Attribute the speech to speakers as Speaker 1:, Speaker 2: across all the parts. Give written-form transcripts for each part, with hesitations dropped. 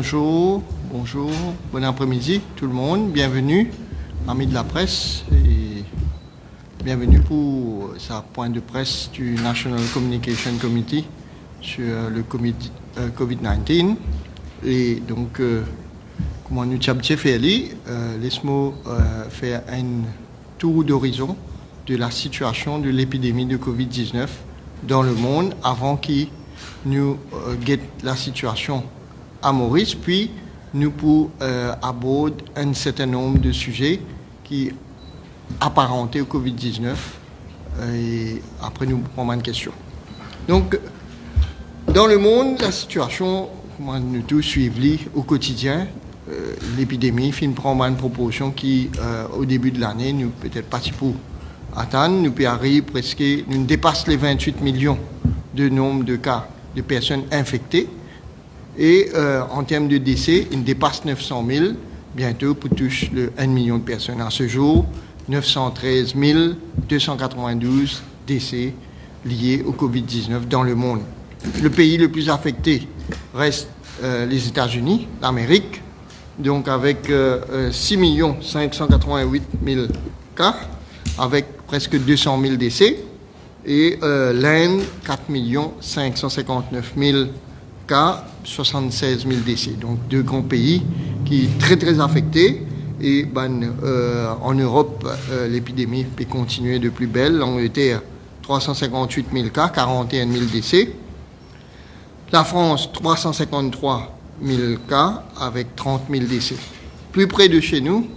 Speaker 1: Bonjour, bon après-midi tout le monde, bienvenue, amis de la presse, et bienvenue pour sa point de presse du National Communication Committee sur le COVID-19. Et donc, comment nous avons fait, laisse-moi faire un tour d'horizon de la situation de l'épidémie de COVID-19 dans le monde avant qu'il nous guette la situation à Maurice, puis nous pour aborder un certain nombre de sujets qui apparentés au Covid-19 et après nous prendrons une question. Donc, dans le monde, la situation, comment nous tous suivons au quotidien, l'épidémie finit prendre une proportion qui, au début de l'année, nous peut-être pas si pour atteindre, nous peut arriver presque, nous dépasse les 28 millions de nombre de cas de personnes infectées. Et en termes de décès, il dépasse 900 000, bientôt pour toucher le 1 million de personnes. À ce jour, 913 292 décès liés au Covid-19 dans le monde. Le pays le plus affecté reste les États-Unis, l'Amérique, donc avec 6 588 000 cas, avec presque 200 000 décès, et l'Inde, 4 559 000 cas, 76 000 décès. Donc deux grands pays qui sont très très affectés. Et en Europe, l'épidémie peut continuer de plus belle. L'Angleterre, 358 000 cas, 41 000 décès. La France, 353 000 cas avec 30 000 décès. Plus près de chez nous,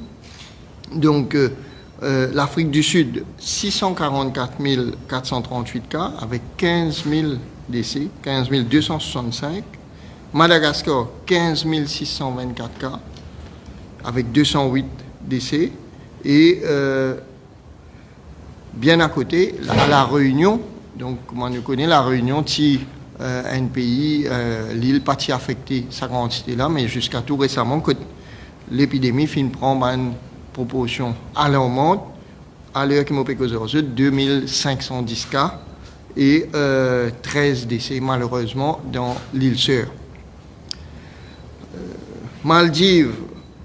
Speaker 1: donc l'Afrique du Sud, 644 438 cas avec 15 000 décès, 15 265. Madagascar, 15 624 cas avec 208 décès. Et bien à côté, la Réunion, donc comme on connaît la Réunion, c'est un pays, l'île pas si affectée, sa quantité-là, mais jusqu'à tout récemment, que l'épidémie finit prendre une proportion alarmante, à l'heure qui m'a fait 2510 cas et 13 décès malheureusement dans l'île Sœur. Maldives,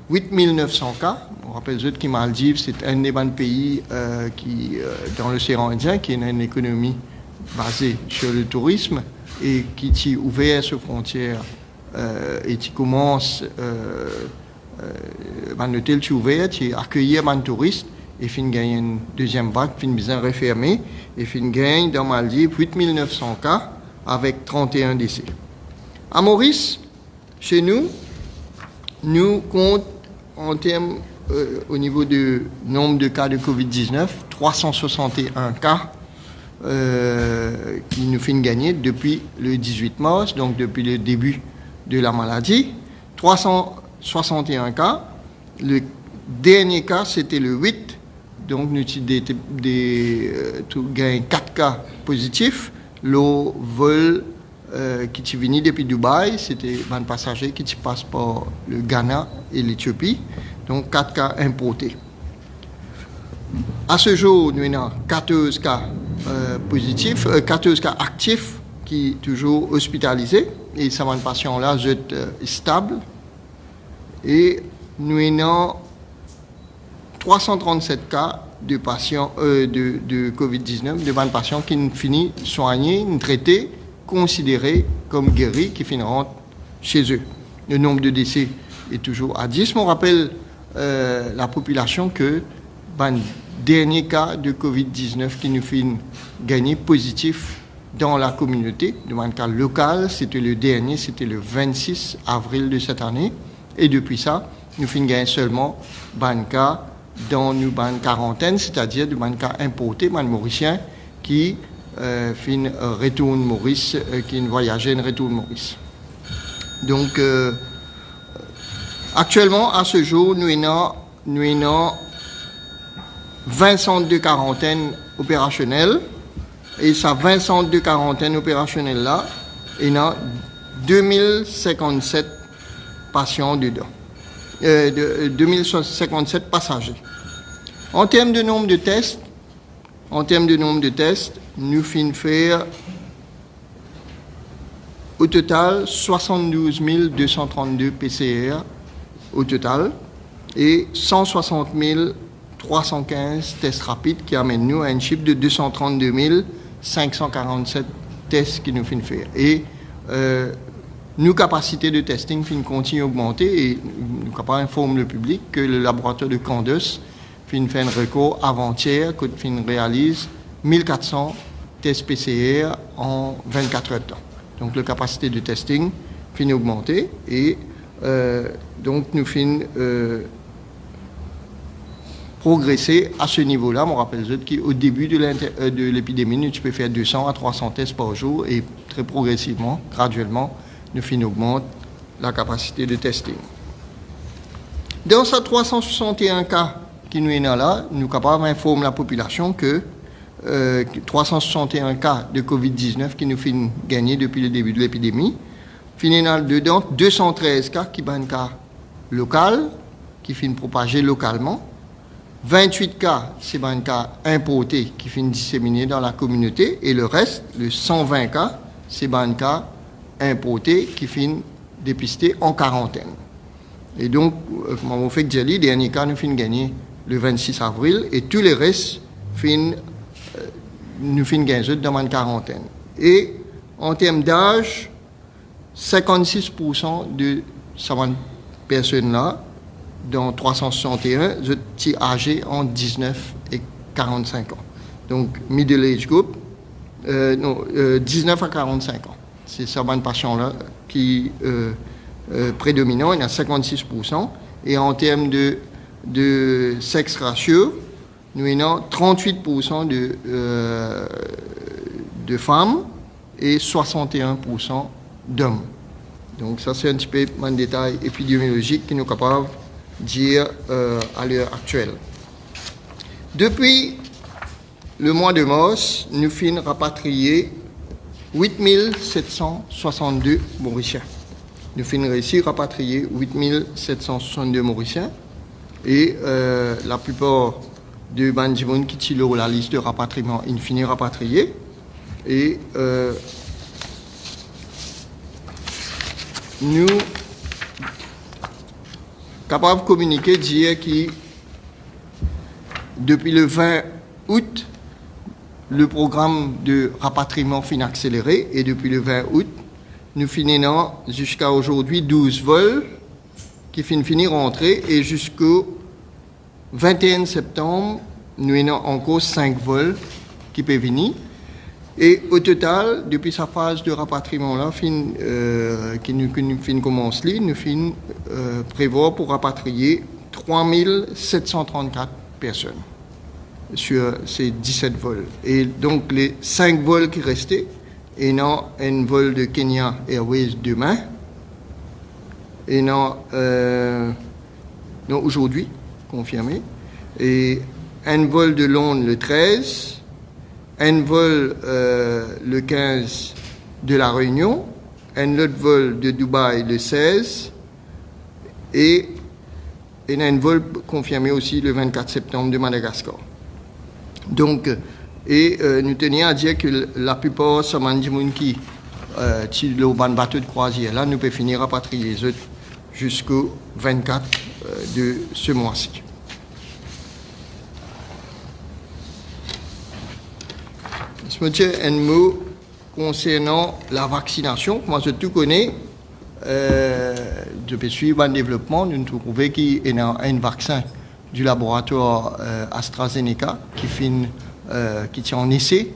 Speaker 1: 8900 cas. On rappelle que Maldives, c'est un des pays qui, dans l'océan Indien, qui a une économie basée sur le tourisme et qui a ouvert ses frontières et qui commence un hôtel qui est ouvert, qui accueille les touristes et fin gagne une deuxième vague, fin bien refermée et fin gagne dans Maldives 8900 cas avec 31 décès. À Maurice, chez nous, nous comptons en termes au niveau du nombre de cas de Covid-19, 361 cas qui nous fait gagner depuis le 18 mars, donc depuis le début de la maladie. 361 cas. Le dernier cas, c'était le 8. Donc, nous avons 4 cas positifs. Le vol qui est venu depuis Dubaï, c'était un passager qui passe par le Ghana et l'Éthiopie. Donc, 4 cas importés. À ce jour, nous avons 14 cas positifs, 14 cas actifs qui sont toujours hospitalisés. Et ces patients-là sont stables. Et nous avons 337 cas de patients de Covid-19, de patients qui ont fini soignés, traités, considérés comme guéris, qui finiront chez eux. Le nombre de décès est toujours à 10. Mais on rappelle la population que le dernier cas de Covid-19 qui nous fait gagner positif dans la communauté, de un cas local, c'était le dernier, c'était le 26 avril de cette année. Et depuis ça, nous finissons gagner seulement un cas dans une quarantaine, c'est-à-dire de cas importés, mauriciens, qui retournent Maurice, qui voyagent retournent Maurice. Donc, actuellement, à ce jour, nous avons 20 centres de quarantaine opérationnels. Et ça, 20 centres de quarantaine opérationnels-là, il y a 2057 patients dedans. 2057 passagers. En termes de nombre de tests, nous finissons faire au total 72 232 PCR au total et 160 315 tests rapides qui amènent nous à un chiffre de 232 547 tests qui nous finissent faire. Et nos capacités de testing continuent à augmenter et nous capables d'informer le public que le laboratoire de Candos fait un record avant-hier que réalise 1400 tests PCR en 24 heures de temps. Donc la capacité de testing finit augmenter et donc nous finissons progresser à ce niveau-là. Je rappelle qu'au début de l'épidémie, tu peux faire 200 à 300 tests par jour et très progressivement, graduellement, nous finissons augmenter la capacité de testing. Dans ces 361 cas qui nous est là, nous sommes capables d'informer la population que 361 cas de COVID-19 qui nous finissent gagner depuis le début de l'épidémie, finissent dedans 213 cas qui sont un cas local, qui finissent propagés localement. 28 cas, c'est un cas importé qui finit disséminé dans la communauté et le reste, le 120 cas, c'est un cas importé qui finit dépisté en quarantaine. Et donc, comme on fait que les derniers cas nous finissent gagner le 26 avril et tous les restes nous finissent gagner dans une quarantaine. Et en termes d'âge, 56% de ces personnes-là, dans 361, je suis âgé entre 19 et 45 ans. Donc, middle age group, 19 à 45 ans. C'est ce patient-là qui prédominant, il y a 56%. Et en termes de sexe ratio, nous avons 38% de femmes et 61% d'hommes. Donc, ça, c'est un petit peu un détail épidémiologique qui nous est capable dire à l'heure actuelle. Depuis le mois de mars, nous finissons rapatrier 8762 Mauriciens. Nous finissons réussi à rapatrier 8762 Mauriciens et la plupart de Bandimoun qui tirent la liste de rapatriement, ils finissent rapatriés et nous capable de communiquer, dire que depuis le 20 août, le programme de rapatriement finit accéléré et depuis le 20 août, nous finissons jusqu'à aujourd'hui 12 vols qui finissent rentrer et jusqu'au 21 septembre, nous avons encore 5 vols qui peuvent venir. Et au total, depuis sa phase de rapatriement-là, qui nous commence, nous finissons prévoir pour rapatrier 3734 personnes sur ces 17 vols. Et donc, les 5 vols qui restaient, et non un vol de Kenya Airways demain, et non aujourd'hui, confirmé, et un vol de Londres le 13, un vol le 15 de la Réunion, un autre vol de Dubaï le 16 et un vol confirmé aussi le 24 septembre de Madagascar. Donc, nous tenions à dire que la plupart de ces gens qui le bateau de croisière là, nous pouvons finir à rapatrier jusqu'au 24 de ce mois-ci. Monsieur, un mot concernant la vaccination. Moi, je tout connais. Je peux suivre un développement. Nous trouvons qu'il y a un vaccin du laboratoire AstraZeneca qui tient en essai,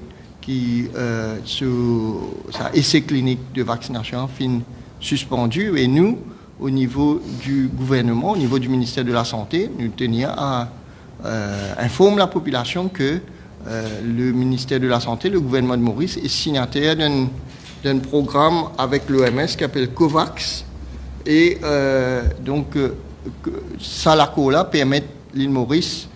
Speaker 1: sa essai clinique de vaccination fin suspendu. Et nous, au niveau du gouvernement, au niveau du ministère de la Santé, nous tenions à informer la population que le ministère de la Santé, le gouvernement de Maurice, est signataire d'un programme avec l'OMS qui s'appelle COVAX. Et donc, ça, là, permet l'île Maurice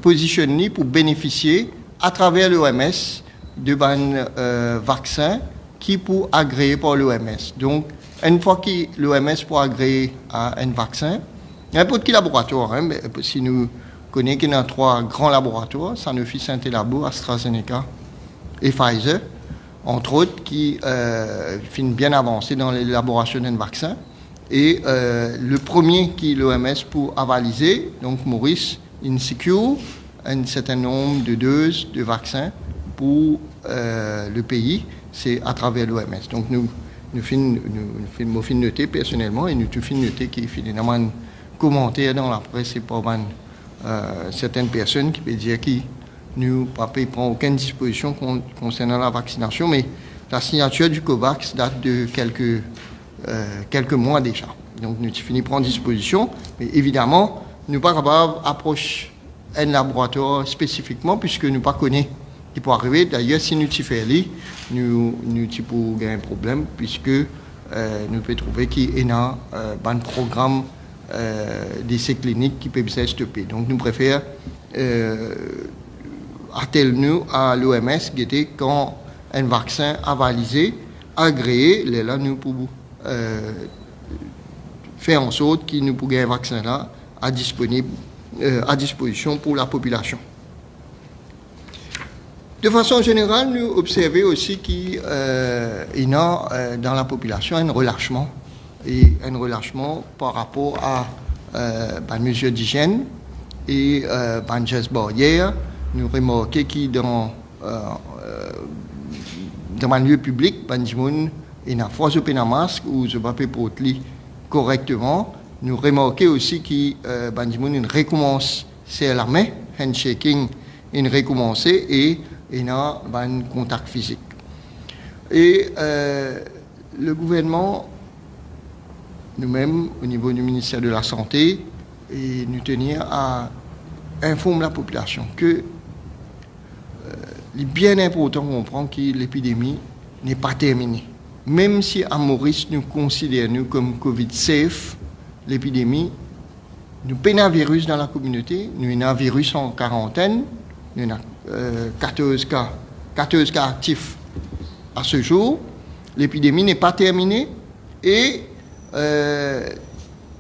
Speaker 1: positionner pour bénéficier à travers l'OMS de vaccins qui pour agréer par l'OMS. Donc, une fois que l'OMS pour agréer à un vaccin, n'importe quel laboratoire, si nous connaissons qu'il y a 3 grands laboratoires, Sanofi, Saint-Elabo, AstraZeneca et Pfizer. entre autres, qui finit bien avancé dans l'élaboration d'un vaccin. Et le premier qui l'OMS pour avaliser, donc Maurice, Insecure, un certain nombre de doses de vaccins pour le pays, c'est à travers l'OMS. Donc nous finissons noter personnellement et nous finissons noter qu'il y a finalement commentaires dans la presse et par certaines personnes qui peuvent dire que nous ne prenons aucune disposition concernant la vaccination, mais la signature du COVAX date de quelques mois déjà. Donc nous finissons prendre disposition, mais évidemment, nous ne sommes pas capables d'approcher un laboratoire spécifiquement puisque nous ne connaissons pas qui peut arriver. D'ailleurs, si nous faisons nous avons un problème puisque nous pouvons trouver qu'il y a un programme d'essais cliniques qui peut être stoppé. Donc nous préférons atteler-nous à l'OMS quand un vaccin avalisé, agréé, là nous pouvons faire en sorte qu'il nous puisse un vaccin là à disposition pour la population. De façon générale, nous observons aussi qu'il y a dans la population un relâchement par rapport à les mesures d'hygiène et les gestes barrières. Nous remarquons que dans un lieu public, il y a une force de masque ou je ne peux pas porter correctement. Nous remarquons aussi qu'il recommence à la main, handshaking, il recommence et il y a un contact physique. Et le gouvernement, nous-mêmes, au niveau du ministère de la Santé, et nous tenir à informer la population que il est bien important de comprendre que l'épidémie n'est pas terminée. Même si à Maurice, nous considérons comme Covid safe, l'épidémie, nous avons un virus dans la communauté, nous avons un virus en quarantaine, nous avons 14 cas actifs à ce jour. L'épidémie n'est pas terminée et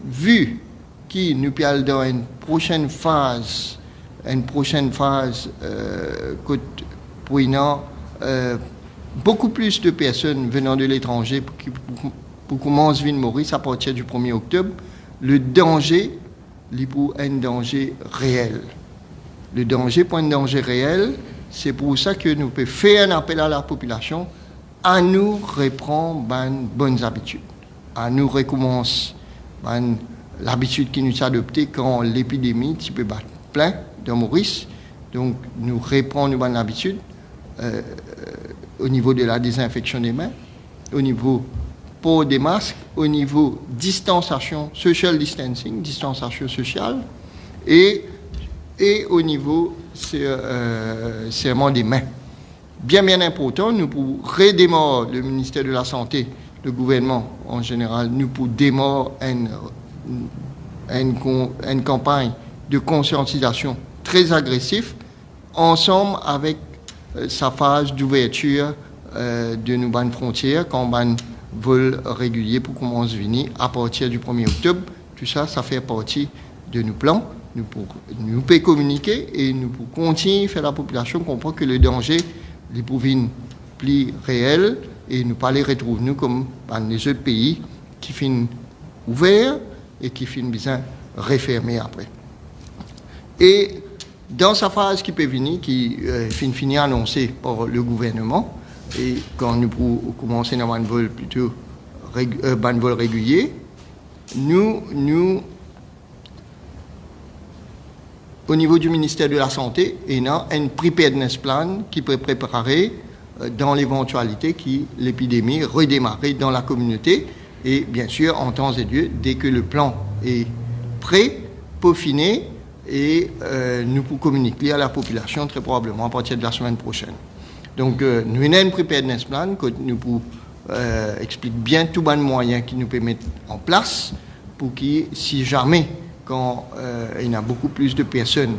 Speaker 1: vu que nous sommes dans une prochaine phase pour beaucoup plus de personnes venant de l'étranger pour commencer à vivre Maurice à partir du 1er octobre, le danger est pour un danger réel. Le danger pour un danger réel, c'est pour ça que nous pouvons faire un appel à la population à nous reprendre les bonnes habitudes, à nous recommencer l'habitude qui nous a adoptée quand l'épidémie peut battre plein dans Maurice. Donc, nous reprendre une bonne habitude au niveau de la désinfection des mains, au niveau port des masques, au niveau distanciation, social distancing, distanciation sociale, et au niveau serment des mains. Bien important, nous pour redémarrer le ministère de la Santé, le gouvernement en général, nous pour démarrer une campagne de conscientisation très agressive, ensemble avec sa phase d'ouverture de nos bonnes frontières, quand on vol régulier pour commencer à venir à partir du 1er octobre. Tout ça, ça fait partie de nos plans. Nous pouvons communiquer et nous pouvons continuer à faire la population comprendre que le danger est plus réel et nous pas les retrouver nous comme dans les autres pays qui finissent ouverts et qui finissent bien refermés après. Et dans sa phase qui peut venir, qui finit annoncée par le gouvernement, et quand nous commençons dans un vol plutôt vol régulier, nous, au niveau du ministère de la Santé, il y a un preparedness plan qui peut préparer dans l'éventualité que l'épidémie redémarre dans la communauté. Et bien sûr, en temps et lieu, dès que le plan est prêt, peaufiné, et nous pouvons communiquer à la population très probablement à partir de la semaine prochaine. Donc, nous avons un preparedness plan que nous pouvons expliquer bien tous les moyens qui nous peuvent mettre en place pour que, si jamais, quand il y a beaucoup plus de personnes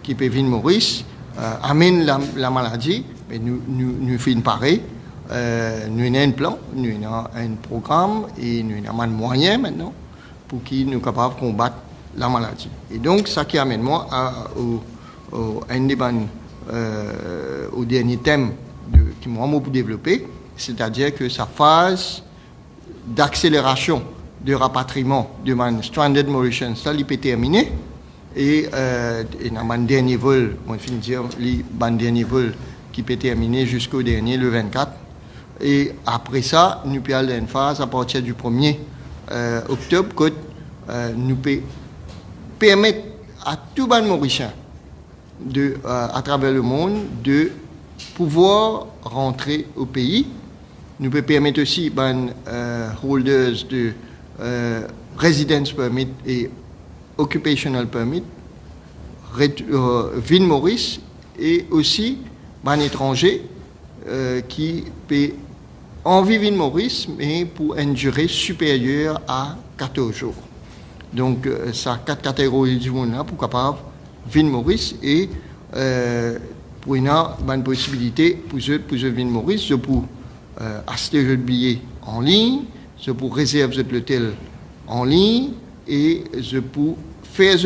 Speaker 1: qui peuvent venir Maurice, amènent la maladie, mais nous faisons pareil. Nous avons un plan, nous avons un programme et nous avons un moyen maintenant pour qu'ils nous soient capables de combattre la maladie. Et donc, ça qui amène moi au dernier thème qui m'ont développé, c'est-à-dire que sa phase d'accélération de rapatriement de man stranded Mauritians, ça, il peut terminer. Et dans mon dernier vol, on finit dire, le dernier vol qui peut terminer jusqu'au dernier, le 24. Et après ça, nous pouvons aller une phase à partir du 1er octobre, que nous pouvons permettre à tout le Mauricien à travers le monde de pouvoir rentrer au pays. Nous pouvons permettre aussi aux holders de residence permit et occupational permit, Ville Maurice, et aussi un étranger qui peut envie Ville Maurice, mais pour une durée supérieure à 14 jours. Donc, ça 4 catégories du monde là pour capable Ville Maurice et pour une possibilité pour Ville Maurice, pour acheter le billet en ligne, pour réserver l'hôtel en ligne et pour faire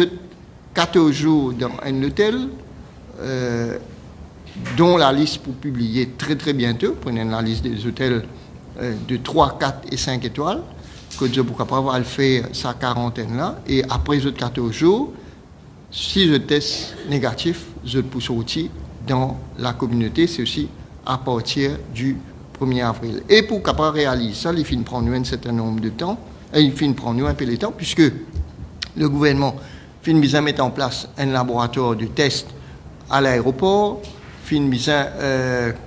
Speaker 1: 14 jours dans un hôtel dont la liste pour publier très très bientôt, prenez la liste des hôtels de 3, 4 et 5 étoiles, que je pourrais pas faire sa quarantaine là, et après les 14 jours, si je teste négatif, je peux sortir dans la communauté, c'est aussi à partir du 1er avril. Et pour capable réaliser ça, il faut prendre un certain nombre de temps, et il faut prendre un peu de temps, puisque le gouvernement finit bien mettre en place un laboratoire de test à l'aéroport, finit bien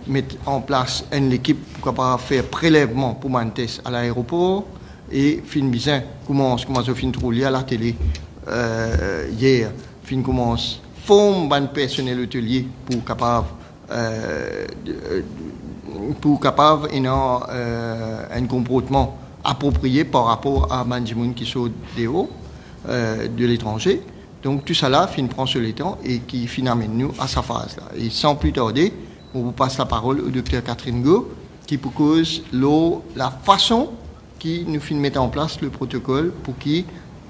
Speaker 1: mettre en place une équipe pour capable faire prélèvement pour un test à l'aéroport, et finit bien commence à finir trouver à la télé hier, finit commence forme un personnel hôtelier pour capable un comportement approprié par rapport à Manjimoun qui sont des hauts de l'étranger. Donc tout ça là, prend sur le temps et qui amène nous à sa phase là. Et sans plus tarder, on vous passe la parole au docteur Catherine Go qui propose la façon qui nous mettre en place le protocole pour qui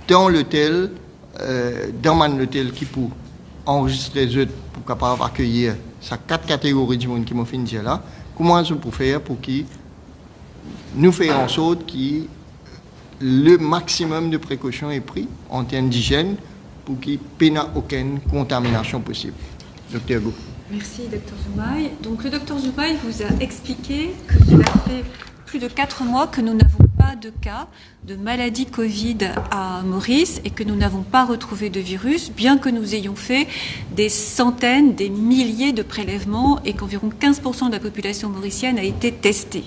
Speaker 1: dans l'hôtel, dans l'hôtel qui pour enregistrer les autres pour capable accueillir ces 4 catégories du monde qui m'ont fait dire là, comment je peux faire pour qui nous faire en sorte que le maximum de précautions est pris en termes d'hygiène pour qu'il n'y ait aucune contamination possible. Docteur Go.
Speaker 2: Merci, Dr Zoumaï. Donc, le Dr Zoumaï vous a expliqué que cela fait plus de 4 mois que nous n'avons pas de cas de maladie Covid à Maurice et que nous n'avons pas retrouvé de virus, bien que nous ayons fait des centaines, des milliers de prélèvements et qu'environ 15% de la population mauricienne a été testée.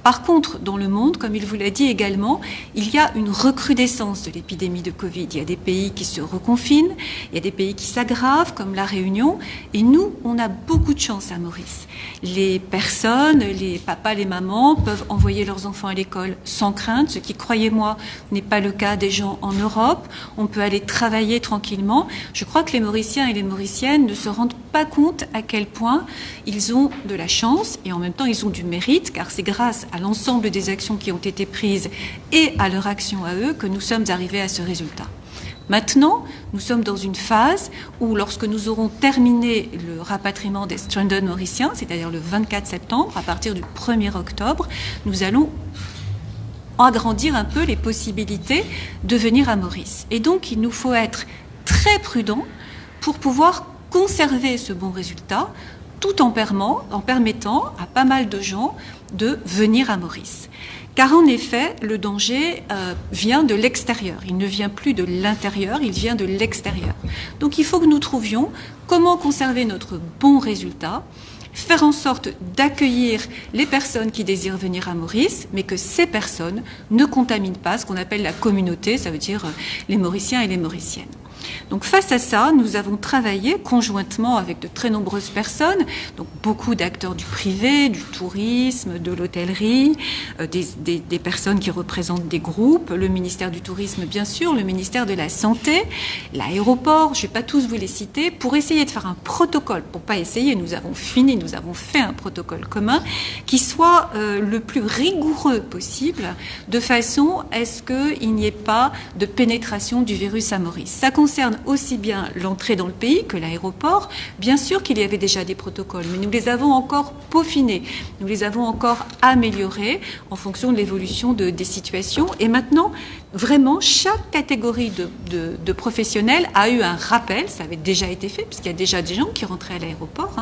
Speaker 2: Par contre, dans le monde, comme il vous l'a dit également, il y a une recrudescence de l'épidémie de Covid. Il y a des pays qui se reconfinent, il y a des pays qui s'aggravent, comme la Réunion, et nous, on a beaucoup de chance à Maurice. Les personnes, les papas, les mamans peuvent envoyer leurs enfants à l'école sans crainte, ce qui, croyez-moi, n'est pas le cas des gens en Europe. On peut aller travailler tranquillement. Je crois que les Mauriciens et les Mauriciennes ne se rendent pas compte à quel point ils ont de la chance et en même temps ils ont du mérite, car c'est grâce à l'ensemble des actions qui ont été prises et à leur action à eux que nous sommes arrivés à ce résultat. Maintenant, nous sommes dans une phase où, lorsque nous aurons terminé le rapatriement des stranded Mauriciens, c'est-à-dire le 24 septembre, à partir du 1er octobre, nous allons agrandir un peu les possibilités de venir à Maurice. Et donc, il nous faut être très prudents pour pouvoir conserver ce bon résultat, tout en permettant à pas mal de gens de venir à Maurice. Car en effet, le danger vient de l'extérieur. Il ne vient plus de l'intérieur, il vient de l'extérieur. Donc il faut que nous trouvions comment conserver notre bon résultat, faire en sorte d'accueillir les personnes qui désirent venir à Maurice, mais que ces personnes ne contaminent pas ce qu'on appelle la communauté, ça veut dire les Mauriciens et les Mauriciennes. Donc face à ça, nous avons travaillé conjointement avec de très nombreuses personnes, donc beaucoup d'acteurs du privé, du tourisme, de l'hôtellerie, des personnes qui représentent des groupes, le ministère du Tourisme bien sûr, le ministère de la Santé, l'aéroport, je ne vais pas tous vous les citer, pour essayer de faire un protocole, pour pas essayer, nous avons fait un protocole commun qui soit le plus rigoureux possible, de façon à ce qu'il n'y ait pas de pénétration du virus à Maurice. Ça concerne concerne aussi bien l'entrée dans le pays que l'aéroport, bien sûr qu'il y avait déjà des protocoles, mais nous les avons encore peaufinés, nous les avons encore améliorés en fonction de l'évolution des situations. Et maintenant, vraiment, chaque catégorie de professionnels a eu un rappel, ça avait déjà été fait, puisqu'il y a déjà des gens qui rentraient à l'aéroport,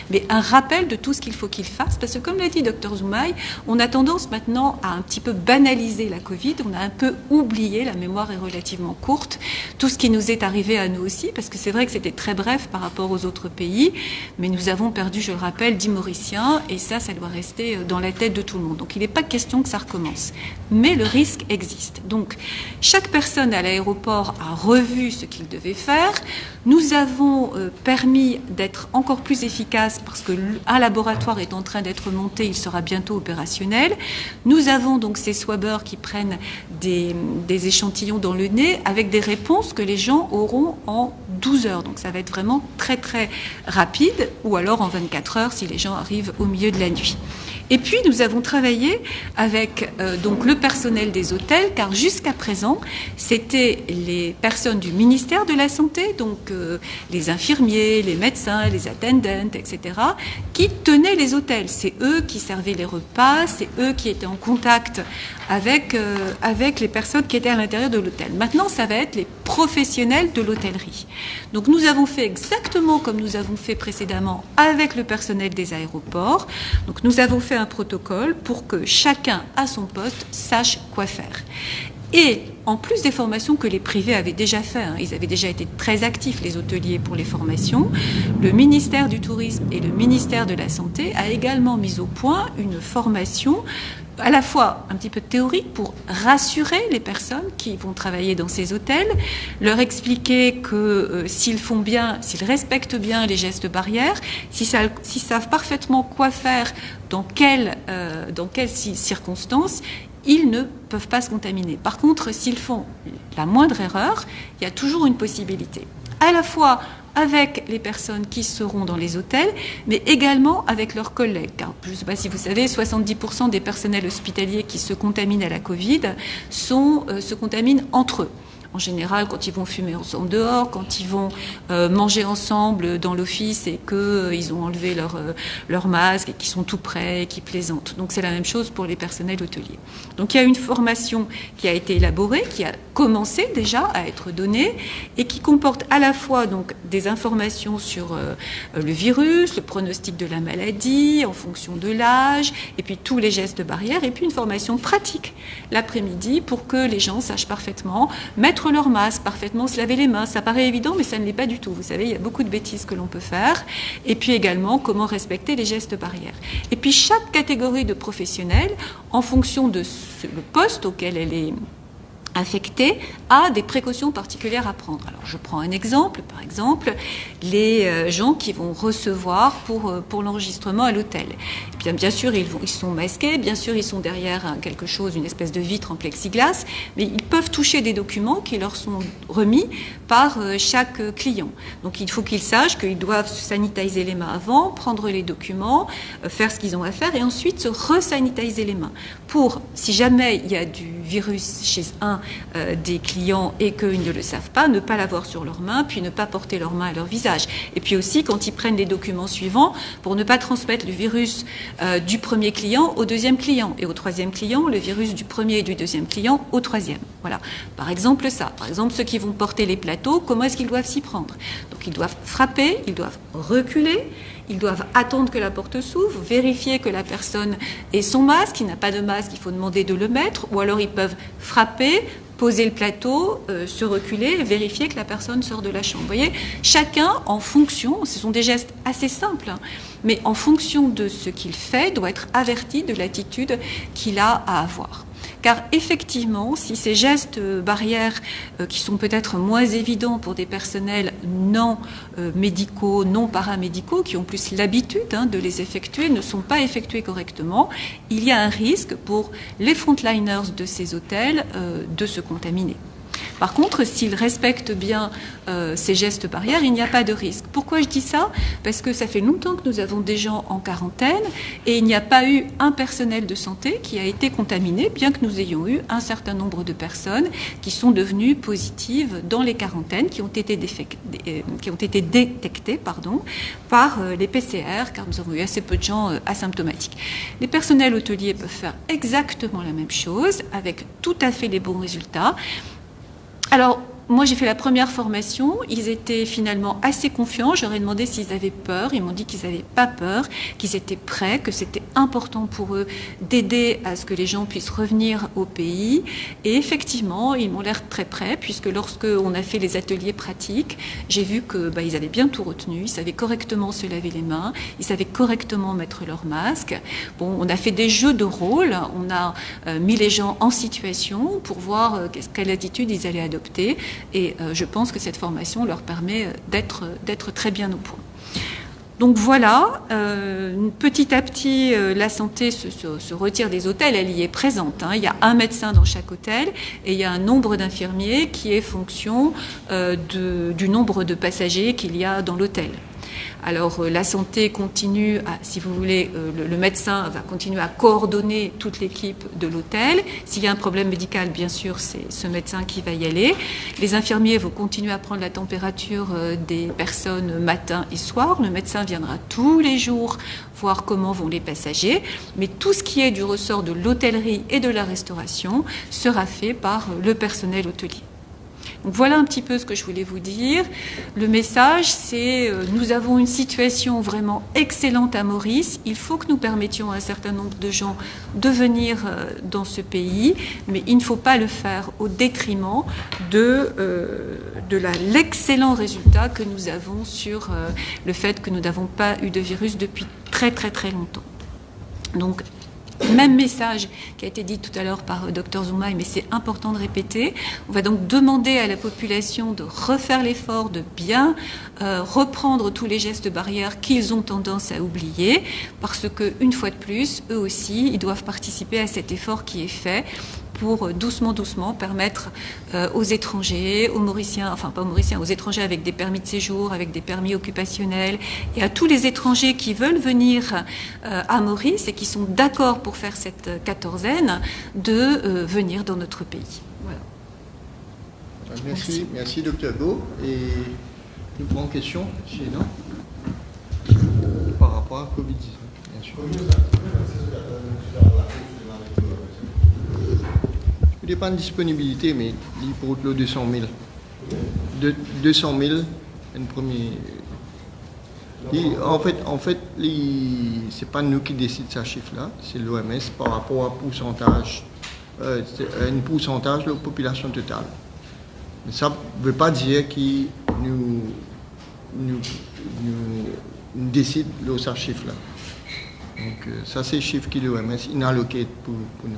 Speaker 2: mais un rappel de tout ce qu'il faut qu'ils fassent, parce que comme l'a dit Dr Zoumaï, on a tendance maintenant à un petit peu banaliser la Covid, on a un peu oublié, la mémoire est relativement courte, tout ce qui nous est arrivé à nous aussi, parce que c'est vrai que c'était très bref par rapport aux autres pays, mais nous avons perdu, je le rappelle, 10 Mauriciens, et ça doit rester dans la tête de tout le monde. Donc il n'est pas question que ça recommence. Mais le risque existe. Donc chaque personne à l'aéroport a revu ce qu'il devait faire. Nous avons permis d'être encore plus efficaces parce qu'un laboratoire est en train d'être monté, il sera bientôt opérationnel. Nous avons donc ces swabbers qui prennent des échantillons dans le nez avec des réponses que les gens auront en 12 heures. Donc ça va être vraiment très très rapide, ou alors en 24 heures si les gens arrivent au milieu de la nuit. Et puis nous avons travaillé avec donc le personnel des hôtels, car jusqu'à présent c'était les personnes du ministère de la Santé, donc les infirmiers, les médecins, les attendants, etc., qui tenaient les hôtels. C'est eux qui servaient les repas, c'est eux qui étaient en contact avec les personnes qui étaient à l'intérieur de l'hôtel. Maintenant, ça va être les professionnels de l'hôtellerie. Donc nous avons fait exactement comme nous avons fait précédemment avec le personnel des aéroports. Donc nous avons fait un protocole pour que chacun à son poste sache quoi faire. Et en plus des formations que les privés avaient déjà fait, ils avaient déjà été très actifs, les hôteliers, pour les formations, le ministère du Tourisme et le ministère de la Santé a également mis au point une formation à la fois un petit peu théorique pour rassurer les personnes qui vont travailler dans ces hôtels, leur expliquer que s'ils font bien, s'ils respectent bien les gestes barrières, s'ils savent parfaitement quoi faire, dans quelles circonstances, ils ne peuvent pas se contaminer. Par contre, s'ils font la moindre erreur, il y a toujours une possibilité. À la fois avec les personnes qui seront dans les hôtels, mais également avec leurs collègues. Car, je ne sais pas si vous savez, 70% des personnels hospitaliers qui se contaminent à la Covid se contaminent entre eux. En général, quand ils vont fumer ensemble dehors, quand ils vont manger ensemble dans l'office et qu'ils ont enlevé leur masque et qu'ils sont tout prêts et qu'ils plaisantent. Donc c'est la même chose pour les personnels hôteliers. Donc il y a une formation qui a été élaborée, qui a commencé déjà à être donnée et qui comporte à la fois donc des informations sur le virus, le pronostic de la maladie en fonction de l'âge et puis tous les gestes barrières et puis une formation pratique l'après-midi pour que les gens sachent parfaitement mettre leur masque, parfaitement se laver les mains. Ça paraît évident, mais ça ne l'est pas du tout. Vous savez, il y a beaucoup de bêtises que l'on peut faire. Et puis également, comment respecter les gestes barrières. Et puis chaque catégorie de professionnels, en fonction de le poste auquel elle est affectée, a des précautions particulières à prendre. Alors je prends un exemple, par exemple, les gens qui vont recevoir pour l'enregistrement à l'hôtel. Bien sûr, ils sont masqués, bien sûr, ils sont derrière quelque chose, une espèce de vitre en plexiglas, mais ils peuvent toucher des documents qui leur sont remis par chaque client. Donc il faut qu'ils sachent qu'ils doivent se sanitiser les mains avant, prendre les documents, faire ce qu'ils ont à faire et ensuite se resanitiser les mains. Pour, si jamais il y a du virus chez un des clients et qu'ils ne le savent pas, ne pas l'avoir sur leurs mains, puis ne pas porter leurs mains à leur visage. Et puis aussi, quand ils prennent les documents suivants, pour ne pas transmettre le virus du premier client au deuxième client et au troisième client, le virus du premier et du deuxième client au troisième. Voilà. Par exemple, ça. Par exemple, ceux qui vont porter les plateaux, comment est-ce qu'ils doivent s'y prendre? Donc, ils doivent frapper, ils doivent reculer, ils doivent attendre que la porte s'ouvre, vérifier que la personne ait son masque. S'il n'a pas de masque, il faut demander de le mettre, ou alors ils peuvent frapper, poser le plateau, se reculer, vérifier que la personne sort de la chambre. Vous voyez, chacun, en fonction, ce sont des gestes assez simples, mais en fonction de ce qu'il fait, doit être averti de l'attitude qu'il a à avoir. Car effectivement, si ces gestes barrières qui sont peut-être moins évidents pour des personnels non médicaux, non paramédicaux, qui ont plus l'habitude de les effectuer, ne sont pas effectués correctement, il y a un risque pour les frontliners de ces hôtels de se contaminer. Par contre, s'ils respectent bien ces gestes barrières, il n'y a pas de risque. pourquoi je dis ça? Parce que ça fait longtemps que nous avons des gens en quarantaine et il n'y a pas eu un personnel de santé qui a été contaminé, bien que nous ayons eu un certain nombre de personnes qui sont devenues positives dans les quarantaines, qui ont été détectées par les PCR, car nous avons eu assez peu de gens asymptomatiques. Les personnels hôteliers peuvent faire exactement la même chose, avec tout à fait les bons résultats. Alors, moi, j'ai fait la première formation. Ils étaient finalement assez confiants. J'aurais demandé s'ils avaient peur. Ils m'ont dit qu'ils n'avaient pas peur, qu'ils étaient prêts, que c'était important pour eux d'aider à ce que les gens puissent revenir au pays. Et effectivement, ils m'ont l'air très prêts, puisque lorsqu'on a fait les ateliers pratiques, j'ai vu qu'ils avaient bien tout retenu. Ils savaient correctement se laver les mains. Ils savaient correctement mettre leur masque. Bon, on a fait des jeux de rôle. On a mis les gens en situation pour voir quelle attitude ils allaient adopter. Et je pense que cette formation leur permet d'être très bien au point. Donc voilà, petit à petit, la santé se retire des hôtels, elle y est présente. Il y a un médecin dans chaque hôtel et il y a un nombre d'infirmiers qui est fonction du nombre de passagers qu'il y a dans l'hôtel. Alors la santé continue, si vous voulez, le médecin va continuer à coordonner toute l'équipe de l'hôtel. S'il y a un problème médical, bien sûr, c'est ce médecin qui va y aller. Les infirmiers vont continuer à prendre la température des personnes matin et soir. Le médecin viendra tous les jours voir comment vont les passagers. Mais tout ce qui est du ressort de l'hôtellerie et de la restauration sera fait par le personnel hôtelier. Donc voilà un petit peu ce que je voulais vous dire. Le message, c'est nous avons une situation vraiment excellente à Maurice. Il faut que nous permettions à un certain nombre de gens de venir dans ce pays, mais il ne faut pas le faire au détriment de l'excellent résultat que nous avons sur le fait que nous n'avons pas eu de virus depuis très très très longtemps. Donc, même message qui a été dit tout à l'heure par Dr Zoumaï, mais c'est important de répéter. On va donc demander à la population de refaire l'effort, de bien reprendre tous les gestes barrières qu'ils ont tendance à oublier, parce que, une fois de plus, eux aussi, ils doivent participer à cet effort qui est fait pour doucement permettre aux étrangers, aux Mauriciens, enfin pas aux Mauriciens, aux étrangers avec des permis de séjour, avec des permis occupationnels, et à tous les étrangers qui veulent venir à Maurice et qui sont d'accord pour faire cette quatorzaine, de venir dans notre pays. Voilà.
Speaker 1: Merci Dr Go. Et nous prenons question chez nous par rapport à Covid-19, bien sûr. Il n'y a pas de disponibilité, mais il pour le 200 000. 200 000, un premier. En fait, c'est pas nous qui décidons ce chiffre-là, c'est l'OMS par rapport à pourcentage, un pourcentage de la population totale. Mais ça ne veut pas dire qu'il nous décide de ce chiffre-là. Donc ça, c'est le chiffre que l'OMS inalloqué pour nous.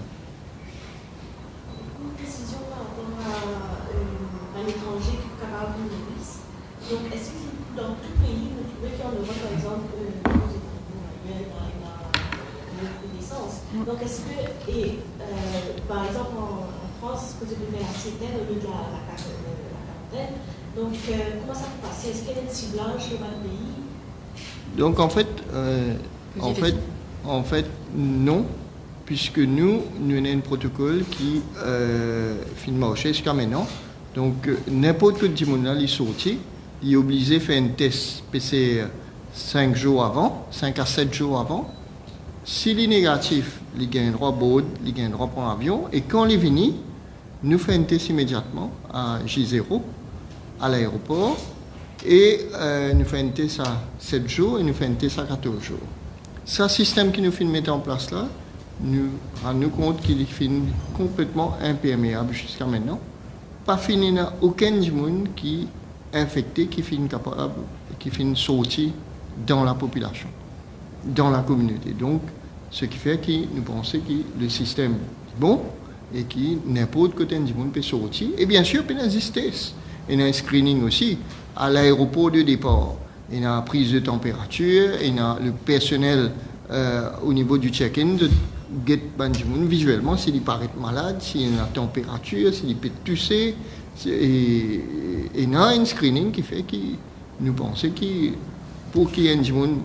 Speaker 3: Donc, est-ce que dans tout pays, vous trouvez qu'en Europe, par exemple, aux États-Unis, il y a une connaissance. Donc, est-ce que, par exemple, en France, vous devez faire la CTN au lieu de la quarantaine. Donc, comment ça peut passer? Est-ce qu'il y a des ciblages dans le pays?
Speaker 1: Donc, en fait, non, puisque nous avons un protocole qui finit marcher jusqu'à maintenant. Donc, n'importe quel monde qui est sorti, il est obligé de faire un test PCR 5 jours avant, 5 à 7 jours avant. S'il est négatif, il a un droit à bord, il a un droit pour un avion. Et quand il est venu, nous faisons un test immédiatement à J0, à l'aéroport. Et nous faisons un test à 7 jours et nous faisons un test à 14 jours. Ce système que nous faisons mettre en place là, nous rendons compte qu'il est complètement imperméable jusqu'à maintenant. Pas fini, aucun monde qui infecté qui finit capable, qui finit sorti dans la population, dans la communauté. Donc, ce qui fait que nous pensons que le système est bon et que n'importe côté du monde peut sortir. Et bien sûr, il y a des tests. Il y a un screening aussi à l'aéroport de départ. Il y a une prise de température, il y a le personnel au niveau du check-in de get du monde visuellement s'il paraît malade, s'il y a une température, s'il peut tousser. Et il y a un screening qui fait que nous pensons que pour qu'il y ait un monde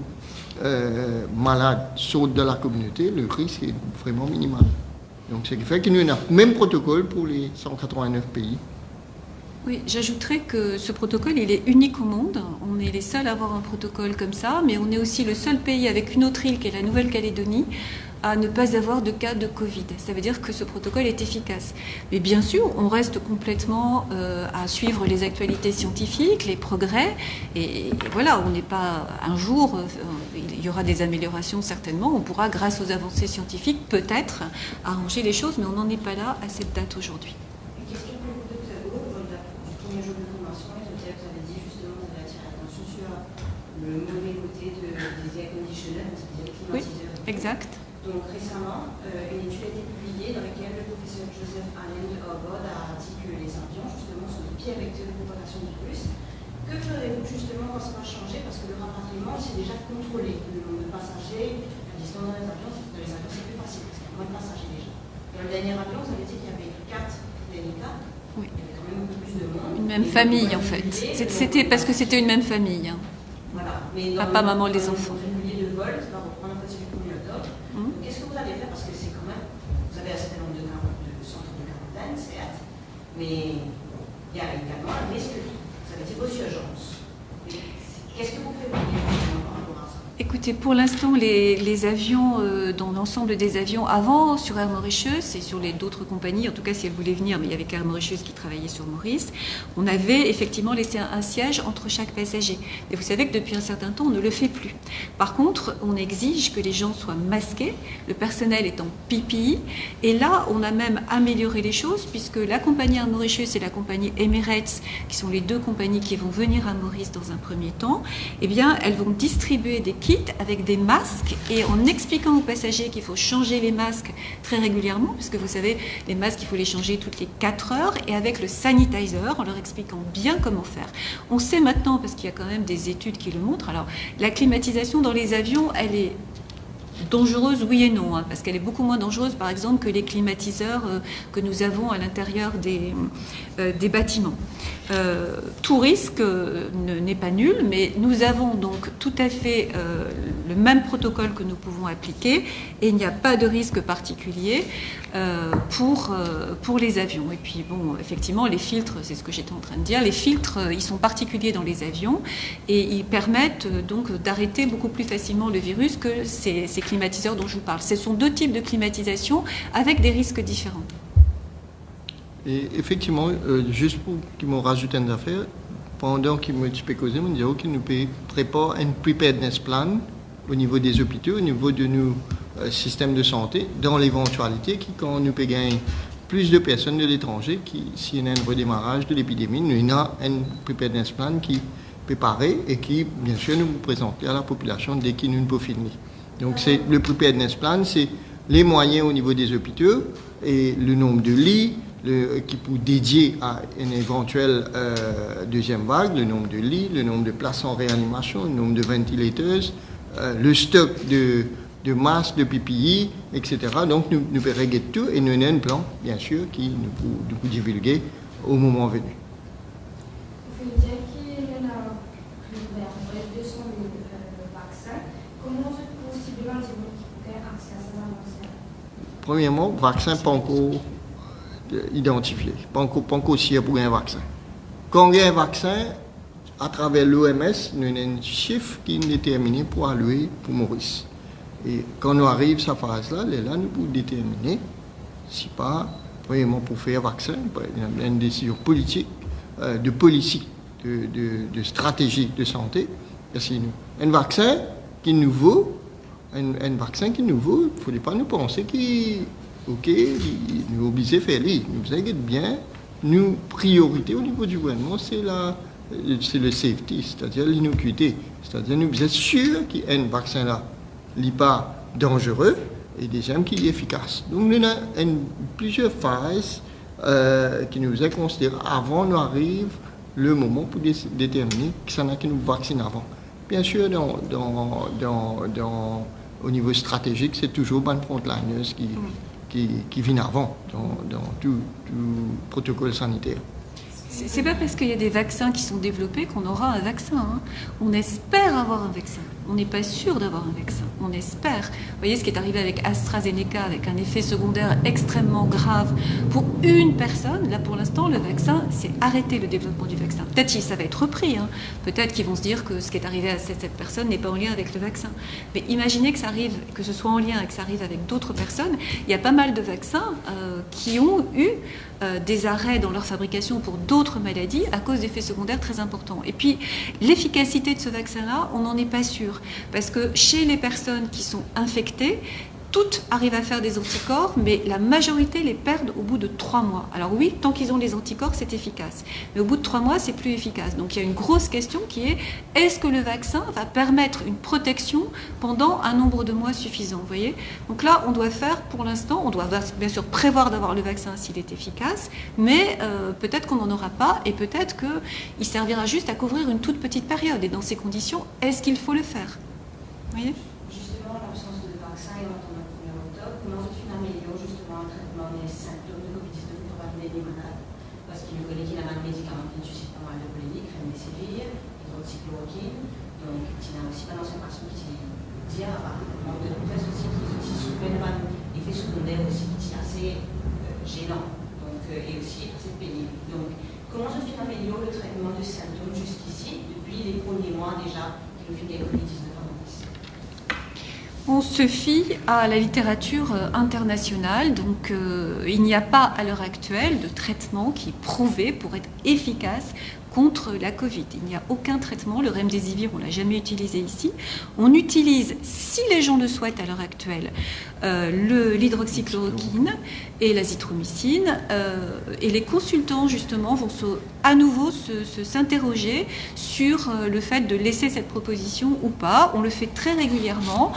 Speaker 1: malade saute de la communauté, le risque est vraiment minimal. Donc, ce qui fait que nous avons le même protocole pour les 189 pays.
Speaker 2: Oui, j'ajouterais que ce protocole, il est unique au monde. On est les seuls à avoir un protocole comme ça, mais on est aussi le seul pays avec une autre île qui est la Nouvelle-Calédonie à ne pas avoir de cas de Covid. Ça veut dire que ce protocole est efficace. Mais bien sûr, on reste complètement à suivre les actualités scientifiques, les progrès. Et voilà, on n'est pas un jour, il y aura des améliorations certainement. On pourra, grâce aux avancées scientifiques, peut-être arranger les choses, mais on n'en est pas là à cette date aujourd'hui.
Speaker 4: Le mauvais côté des air conditionneurs, c'est-à-dire climatiseurs.
Speaker 2: Oui, exact.
Speaker 4: Donc récemment, une étude a été publiée dans laquelle le professeur Joseph Allen de Harvard a dit que les avions, justement, sont le pire vecteur de propagation du virus. Que ferez-vous justement quand ça va changer? Parce que le rapatriement, c'est déjà contrôlé. Le nombre de passagers, la distance dans les avions, c'est plus facile, parce qu'il y a moins de passagers déjà. Et le dernier avion, ça veut dire qu'il y avait 4 derniers cas.
Speaker 2: Oui.
Speaker 4: Il y avait quand même beaucoup plus de monde.
Speaker 2: Une même famille, en fait. C'était parce que c'était une même famille. Hein.
Speaker 4: Voilà. Mais
Speaker 2: papa, maman, les enfants.
Speaker 4: Le régulier de vol, ça va reprendre à partir du 1er octobre. Qu'est-ce que vous allez faire? Parce que c'est quand même, vous avez un certain nombre de centres de quarantaine, certes, mais il y a également un risque, ça veut dire aussi urgence. Qu'est-ce que vous prévoyez par rapport à ça?
Speaker 2: Écoutez, pour l'instant, les avions, dans l'ensemble des avions avant, sur Air Mauritius et sur les d'autres compagnies, en tout cas si elles voulaient venir, mais il y avait qu'Air Mauritius qui travaillait sur Maurice, on avait effectivement laissé un siège entre chaque passager. Et vous savez que depuis un certain temps, on ne le fait plus. Par contre, on exige que les gens soient masqués, le personnel est en PPE, et là, on a même amélioré les choses, puisque la compagnie Air Mauritius et la compagnie Emirates, qui sont les deux compagnies qui vont venir à Maurice dans un premier temps, eh bien, elles vont distribuer des kits avec des masques et en expliquant aux passagers qu'il faut changer les masques très régulièrement, puisque vous savez, les masques, il faut les changer toutes les 4 heures, et avec le sanitizer, en leur expliquant bien comment faire. On sait maintenant, parce qu'il y a quand même des études qui le montrent, alors la climatisation dans les avions, elle est dangereuse, oui et non, hein, parce qu'elle est beaucoup moins dangereuse, par exemple, que les climatiseurs que nous avons à l'intérieur des bâtiments. Tout risque n'est pas nul, mais nous avons donc tout à fait le même protocole que nous pouvons appliquer, et il n'y a pas de risque particulier pour les avions. Et puis, bon, effectivement, les filtres, c'est ce que j'étais en train de dire, les filtres, ils sont particuliers dans les avions, et ils permettent donc d'arrêter beaucoup plus facilement le virus que ces climatiseurs dont je vous parle. Ce sont deux types de climatisation avec des risques différents.
Speaker 1: Et effectivement, juste pour qu'ils m'ont rajouté une affaire, pendant qu'ils m'ont causé, ils m'ont dit qu'ils nous préparent un preparedness plan au niveau des hôpitaux, au niveau de nos systèmes de santé, dans l'éventualité que quand nous pouvons gagner plus de personnes de l'étranger, s'il y a un redémarrage de l'épidémie, nous avons un preparedness plan qui est préparé et qui, bien sûr, nous présenter à la population dès qu'il nous peut finir. Donc, le preparedness plan, c'est les moyens au niveau des hôpitaux et le nombre de lits, qui pour dédier à une éventuelle deuxième vague, le nombre de lits, le nombre de places en réanimation, le nombre de ventilateurs, le stock de masques, de PPE, etc. Donc, nous pouvons régler tout et nous avons un plan, bien sûr, qui nous peut divulguer au moment venu.
Speaker 5: Vous pouvez dire qu'il y en a plus de 200 000 vaccins. Comment est possiblement accès à ces vaccins?
Speaker 1: Premièrement, vaccin pas encore identifié, pas encore sûr pour un vaccin. Quand il y a un vaccin, à travers l'OMS, nous avons un chiffre qui est déterminé pour allouer pour Maurice. Et quand nous arrivons à cette phase-là, nous pouvons déterminer, si pas, premièrement pour faire un vaccin, il y a une décision politique, de policy, de stratégie de santé. Un vaccin qui est nouveau, un vaccin qui est nouveau, il ne faut pas nous penser qu'il OK, nous obligés à faire les. Nous inquiète bien, nos priorités au niveau du gouvernement, c'est le safety, c'est-à-dire l'innocuité. C'est-à-dire nous sommes sûrs qu'un vaccin là n'est pas dangereux et deuxième qu'il est efficace. Donc nous avons plusieurs phases qui nous est considérées avant nous arrive le moment pour déterminer que ça n'a que nous vacciner avant. Bien sûr, au niveau stratégique, c'est toujours bonne frontliners qui viennent avant dans tout protocole sanitaire.
Speaker 2: C'est pas parce qu'il y a des vaccins qui sont développés qu'on aura un vaccin. Hein. On espère avoir un vaccin. On n'est pas sûr d'avoir un vaccin. On espère. Vous voyez ce qui est arrivé avec AstraZeneca, avec un effet secondaire extrêmement grave pour une personne. Là, pour l'instant, le vaccin, c'est arrêter le développement du vaccin. Peut-être que ça va être repris. Hein. Peut-être qu'ils vont se dire que ce qui est arrivé à cette personne n'est pas en lien avec le vaccin. Mais imaginez que ça arrive, que ce soit en lien et que ça arrive avec d'autres personnes. Il y a pas mal de vaccins qui ont eu des arrêts dans leur fabrication pour d'autres maladies à cause d'effets secondaires très importants. Et puis, l'efficacité de ce vaccin-là, on n'en est pas sûr. Parce que chez les personnes qui sont infectées, toutes arrivent à faire des anticorps, mais la majorité les perdent au bout de 3 mois. Alors oui, tant qu'ils ont les anticorps, c'est efficace. Mais au bout de 3 mois, c'est plus efficace. Donc il y a une grosse question qui est, est-ce que le vaccin va permettre une protection pendant un nombre de mois suffisant, vous voyez ? Donc là, on doit faire, pour l'instant, on doit bien sûr prévoir d'avoir le vaccin s'il est efficace, mais peut-être qu'on n'en aura pas, et peut-être qu'il servira juste à couvrir une toute petite période. Et dans ces conditions, est-ce qu'il faut le faire ? Vous voyez ?
Speaker 4: Justement, l'absence de vaccin et on comment se améliore justement un traitement des symptômes de Covid-19 pour parler des malades? Parce qu'il nous connaît qu'il a un médicament qui suscite pas mal de polémiques, remdesivir, hydroxychloroquine. Donc, il y a aussi pas dans cette personne qui dit apparemment de presse aussi qui souffrent d'effets secondaires aussi qui sont assez gênants donc, et aussi assez pénibles. Donc, comment se améliore le traitement de symptômes jusqu'ici, depuis les premiers mois déjà qui nous fait des Covid-19 en Maurice?
Speaker 2: On se fie à la littérature internationale, donc il n'y a pas à l'heure actuelle de traitement qui est prouvé pour être efficace contre la Covid. Il n'y a aucun traitement, le remdesivir, on ne l'a jamais utilisé ici. On utilise, si les gens le souhaitent à l'heure actuelle, l'hydroxychloroquine et l'azithromycine. Et les consultants, justement, vont à nouveau s'interroger sur le fait de laisser cette proposition ou pas. On le fait très régulièrement.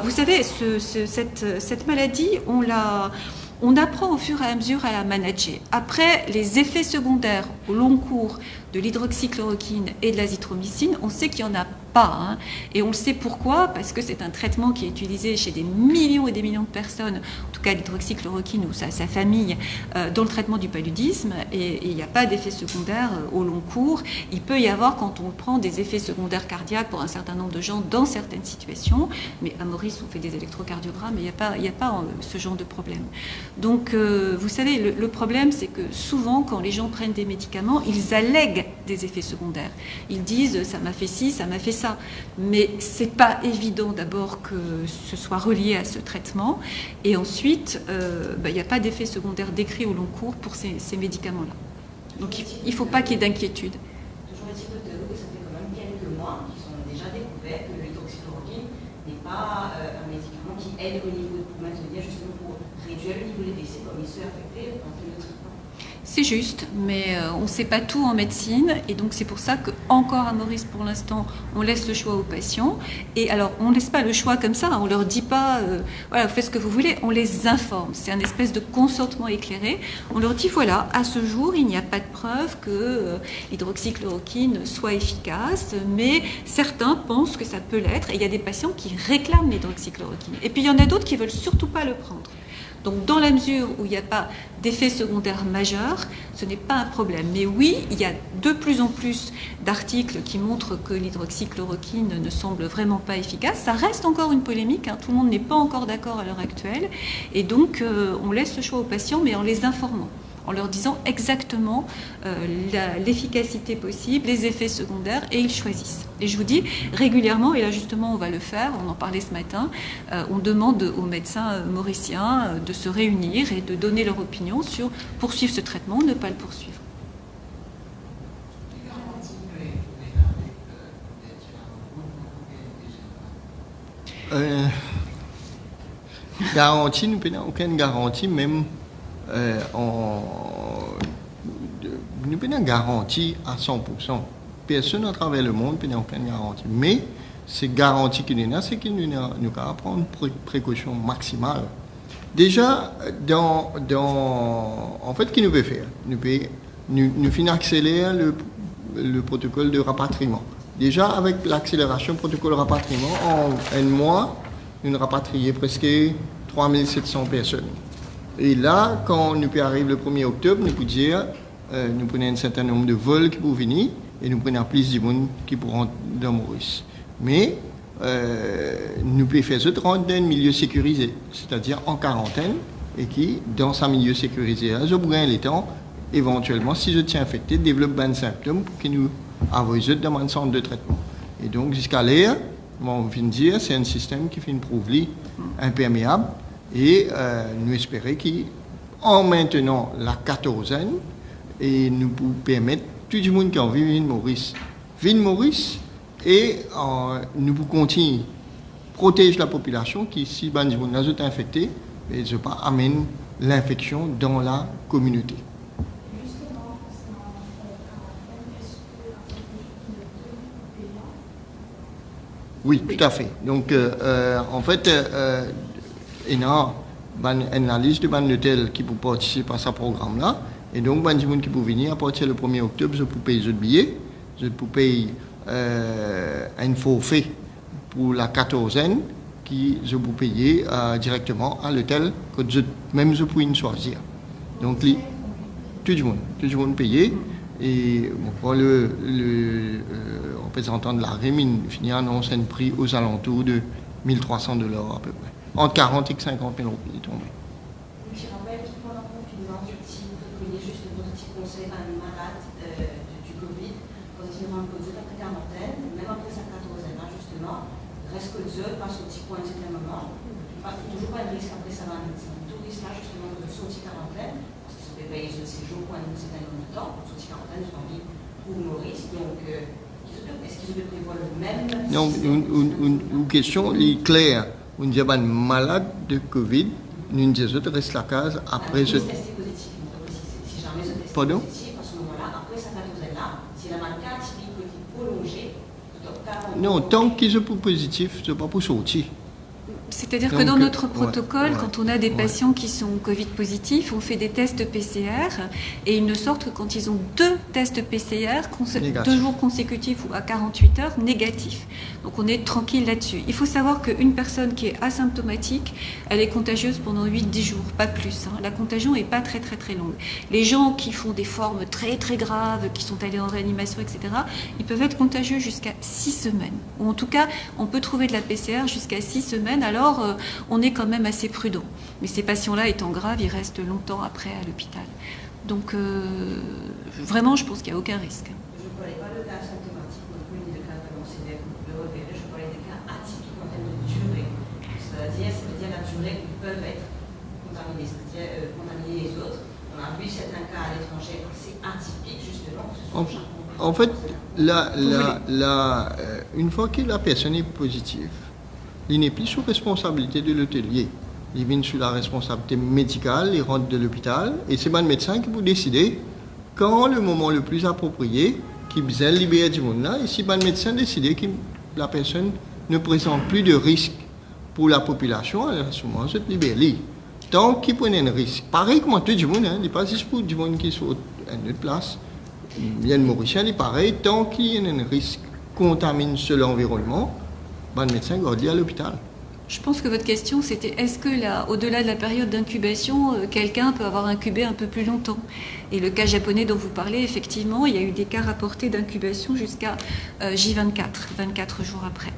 Speaker 2: Vous savez, cette maladie, on apprend au fur et à mesure à la manager. Après, les effets secondaires au long cours de l'hydroxychloroquine et de l'azithromycine, on sait qu'il n'y en a pas. Hein. Et on le sait pourquoi ? Parce que c'est un traitement qui est utilisé chez des millions et des millions de personnes, en tout cas l'hydroxychloroquine ou sa famille, dans le traitement du paludisme. Et il n'y a pas d'effets secondaires au long cours. Il peut y avoir, quand on prend, des effets secondaires cardiaques pour un certain nombre de gens dans certaines situations. Mais à Maurice, on fait des électrocardiogrammes et il n'y a pas ce genre de problème. Donc, vous savez, le problème, c'est que souvent, quand les gens prennent des médicaments, ils allèguent des effets secondaires. Ils disent, ça m'a fait ci, ça m'a fait ça. Mais c'est pas évident d'abord que ce soit relié à ce traitement. Et ensuite, il n'y a pas d'effet secondaire décrit au long cours pour ces médicaments-là. Donc, il ne faut pas qu'il y ait d'inquiétude.
Speaker 4: Toujours est-il que ça fait quand même quelques mois qu'ils ont déjà découvert que l'hydroxychloroquine n'est pas un médicament qui aide au niveau de justement pour réduire le niveau des décès comme il se fait affecter dans le traitement.
Speaker 2: C'est juste, mais on ne sait pas tout en médecine, et donc c'est pour ça qu'encore à Maurice, pour l'instant, on laisse le choix aux patients. Et alors, on ne laisse pas le choix comme ça, on ne leur dit pas, voilà, faites ce que vous voulez, on les informe. C'est un espèce de consentement éclairé. On leur dit, voilà, à ce jour, il n'y a pas de preuve que l'hydroxychloroquine soit efficace, mais certains pensent que ça peut l'être, et il y a des patients qui réclament l'hydroxychloroquine. Et puis, il y en a d'autres qui ne veulent surtout pas le prendre. Donc, dans la mesure où il n'y a pas d'effet secondaire majeur, ce n'est pas un problème. Mais oui, il y a de plus en plus d'articles qui montrent que l'hydroxychloroquine ne semble vraiment pas efficace. Ça reste encore une polémique, hein. Tout le monde n'est pas encore d'accord à l'heure actuelle. Et donc, on laisse le choix aux patients, mais en les informant, en leur disant exactement l'efficacité possible, les effets secondaires, et ils choisissent. Et je vous dis, régulièrement, et là justement on va le faire, on en parlait ce matin, on demande aux médecins mauriciens de se réunir et de donner leur opinion sur poursuivre ce traitement ou ne pas le poursuivre.
Speaker 1: Garantie, nous n'avons aucune garantie, même nous n'avons garantie à 100%. Personne à travers le monde n'a aucune garantie. Mais cette garantie qu'il y a, c'est qu'il nous avons prendre une précaution maximale. Déjà, en fait, qu'est-ce que nous pouvons faire? Nous faisons accélérer le protocole de rapatriement. Déjà, avec l'accélération protocole de rapatriement, en un mois, nous rapatrions presque 3700 personnes. Et là, quand nous arrivons le 1er octobre, nous pouvons dire nous prenons un certain nombre de vols qui pour venir et nous prenons plus de monde qui pour rentrer dans Maurice. Mais nous pouvons faire ce rentrer dans un milieu sécurisé, c'est-à-dire en quarantaine, et qui, dans un milieu sécurisé, je pourrais les temps, éventuellement, si je tiens infecté, développe des symptômes pour qu'ils nous envoient dans un centre de traitement. Et donc, jusqu'à l'air, on vient de dire, c'est un système qui fait une prouverie imperméable, et nous espérons qu'en maintenant la quatorzaine, et nous pouvons permettre tout le monde qui a envie de venir Maurice, et nous pouvons continuer à protéger la population qui, si les gens sont infectés, et ne pas amène l'infection dans la communauté.
Speaker 5: Justement, est-ce que
Speaker 1: Oui, tout à fait. Donc, en fait, il y a une liste de hôtels qui peuvent participer à ce programme-là. Et donc, les gens qui peuvent venir à partir du 1er octobre, je peux payer les billets, je peux payer un forfait pour la quatorzaine, qui je peux payer directement à l'hôtel que même je peux choisir. Donc, tout le monde payé. Et bon, le représentant de la REM finit annonce un prix aux alentours de $1 300 à peu près. Entre 40 et 50 000 roupies tombés.
Speaker 4: Je rappelle que pendant le confinement, tu préconisais juste de petits conseils à un malade du Covid, quand il est en cause après quarantaine, même après sa quatorzaine, justement, reste que Dieu, passe au petit coin à un certain moment, toujours pas de risque après ça va médecin. Tout risque là, justement, de sortir quarantaine, parce que ça peut payer ce séjour pour un certain nombre de temps, pour sortir quarantaine, j'ai envie pour Maurice, donc est-ce qu'ils devaient prévoir le même
Speaker 1: Non, une question claire. On dit un malade de Covid, nous disons que reste la case après ce.
Speaker 4: Si jamais ce test
Speaker 1: Pardon?
Speaker 4: positif, à ce moment-là, après sa quatorzaine-là, si la maladie atypique prolongée,
Speaker 1: non, tant qu'ils sont positifs, ce n'est pas pour sortir.
Speaker 2: C'est-à-dire que
Speaker 1: Donc,
Speaker 2: dans notre protocole,
Speaker 1: ouais,
Speaker 2: quand on a des patients qui sont Covid positifs, on fait des tests PCR et ils ne sortent que quand ils ont 2 tests PCR, 2 jours consécutifs ou à 48 heures, négatifs. Donc on est tranquille là-dessus. Il faut savoir qu'une personne qui est asymptomatique, elle est contagieuse pendant 8-10 jours, pas plus. La contagion n'est pas très très très longue. Les gens qui font des formes très très graves, qui sont allés en réanimation, etc., ils peuvent être contagieux jusqu'à 6 semaines. Ou en tout cas, on peut trouver de la PCR jusqu'à 6 semaines. Alors, on est quand même assez prudent. Mais ces patients-là étant graves, ils restent longtemps après à l'hôpital. Donc, vraiment, je pense qu'il n'y a aucun risque.
Speaker 4: Je ne parlais pas de cas symptomatiques, ni de cas vraiment sévères, de repérer, je parlais des cas atypiques en termes de durée. C'est-à-dire la durée où ils peuvent être contaminés, c'est-à-dire contaminer les autres. On a vu certains cas à l'étranger assez atypiques, justement.
Speaker 1: En fait, une fois que la personne est positive, il n'est plus sous responsabilité de l'hôtelier. Il vient sous la responsabilité médicale, il rentre de l'hôpital, et c'est le médecin qui peut décider quand le moment le plus approprié, qui besoin libérer du monde là, et si le médecin décide que la personne ne présente plus de risque pour la population, alors à ce moment, je te libère. Tant qu'il prend un risque, pareil comme tout le monde, il n'est pas juste pour du monde qui sont à une autre place. Il y a une Mauricien, il est pareil, tant qu'il y a un risque contamine sur l'environnement, le médecin garde à l'hôpital.
Speaker 2: Je pense que votre question, c'était est-ce que au-delà de la période d'incubation, quelqu'un peut avoir incubé un peu plus longtemps? Et le cas japonais dont vous parlez, effectivement, il y a eu des cas rapportés d'incubation jusqu'à J24, 24 jours après.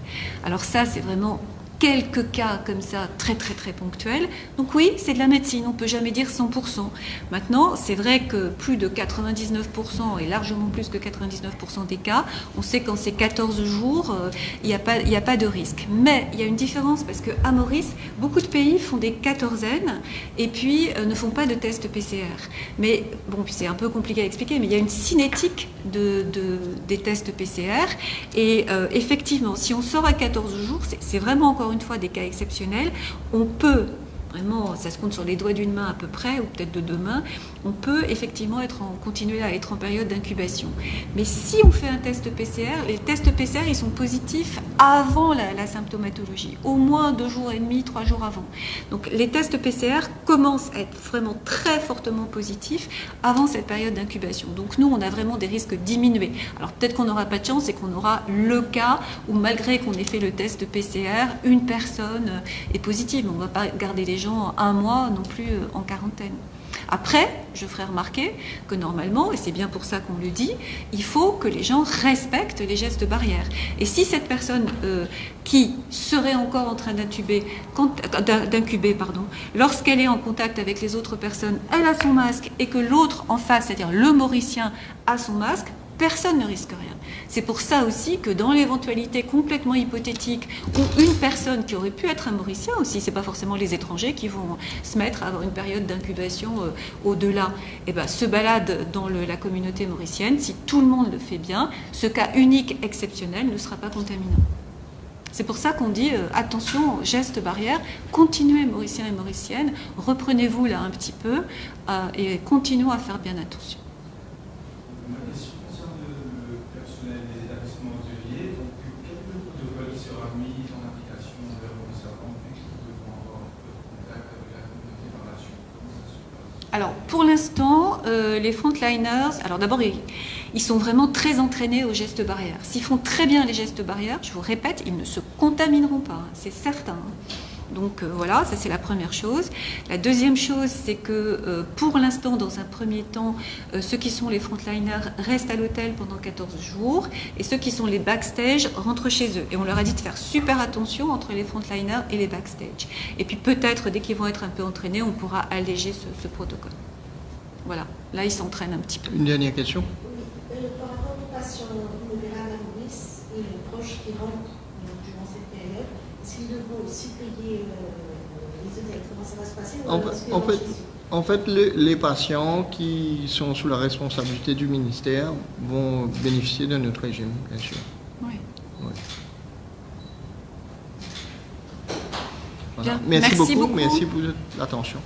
Speaker 2: Alors ça, c'est vraiment quelques cas comme ça, très très très ponctuels. Donc oui, c'est de la médecine, on ne peut jamais dire 100%. Maintenant, c'est vrai que plus de 99%, et largement plus que 99% des cas, on sait qu'en ces 14 jours, il n'y a pas de risque. Mais il y a une différence parce qu'à Maurice, beaucoup de pays font des quatorzaines et puis ne font pas de tests PCR. Mais bon, c'est un peu compliqué à expliquer, mais il y a une cinétique des tests PCR. Et effectivement, si on sort à 14 jours, c'est vraiment encore une fois des cas exceptionnels, on peut, vraiment, ça se compte sur les doigts d'une main à peu près, ou peut-être de 2 mains, on peut effectivement continuer à être en période d'incubation. Mais si on fait un test PCR, les tests PCR, ils sont positifs avant la symptomatologie, au moins 2 jours et demi, 3 jours avant. Donc les tests PCR commencent à être vraiment très fortement positifs avant cette période d'incubation. Donc nous, on a vraiment des risques diminués. Alors peut-être qu'on n'aura pas de chance et qu'on aura le cas où malgré qu'on ait fait le test PCR, une personne est positive. On ne va pas garder les gens 1 mois non plus en quarantaine. Après, je ferai remarquer que normalement, et c'est bien pour ça qu'on le dit, il faut que les gens respectent les gestes barrières. Et si cette personne qui serait encore en train d'incuber, lorsqu'elle est en contact avec les autres personnes, elle a son masque et que l'autre en face, c'est-à-dire le Mauricien, a son masque, personne ne risque rien. C'est pour ça aussi que dans l'éventualité complètement hypothétique où une personne qui aurait pu être un Mauricien aussi, c'est pas forcément les étrangers qui vont se mettre à avoir une période d'incubation au-delà, et ben, se balade dans la communauté mauricienne, si tout le monde le fait bien, ce cas unique exceptionnel ne sera pas contaminant. C'est pour ça qu'on dit attention aux gestes barrières, continuez Mauriciens et Mauriciennes, reprenez-vous là un petit peu et continuons à faire bien attention.
Speaker 6: Ma question concerne le personnel des établissements hôteliers. Donc, quel protocole sera mis en application vers vos servants puisqu'ils devront avoir un peu de contact avec la communauté par la suite? Comment ça se passe?
Speaker 2: Alors, pour l'instant, les frontliners, alors d'abord, ils sont vraiment très entraînés aux gestes barrières. S'ils font très bien les gestes barrières, je vous répète, ils ne se contamineront pas, c'est certain. Donc voilà, ça c'est la première chose. La deuxième chose, c'est que pour l'instant, dans un premier temps, ceux qui sont les frontliners restent à l'hôtel pendant 14 jours et ceux qui sont les backstage rentrent chez eux. Et on leur a dit de faire super attention entre les frontliners et les backstage. Et puis peut-être, dès qu'ils vont être un peu entraînés, on pourra alléger ce protocole. Voilà, là ils s'entraînent un petit peu.
Speaker 1: Une dernière question.
Speaker 3: Oui, par rapport aux patients vulnérables à Maurice et les proches qui rentrent durant cette période, est-ce qu'ils devront aussi payer les hôtels? Comment ça va se passer?
Speaker 1: En fait, les patients qui sont sous la responsabilité du ministère vont bénéficier de notre régime, bien sûr.
Speaker 2: Oui.
Speaker 1: Ouais. Voilà.
Speaker 2: Bien.
Speaker 1: Merci beaucoup.
Speaker 2: Beaucoup.
Speaker 1: Merci pour l'attention.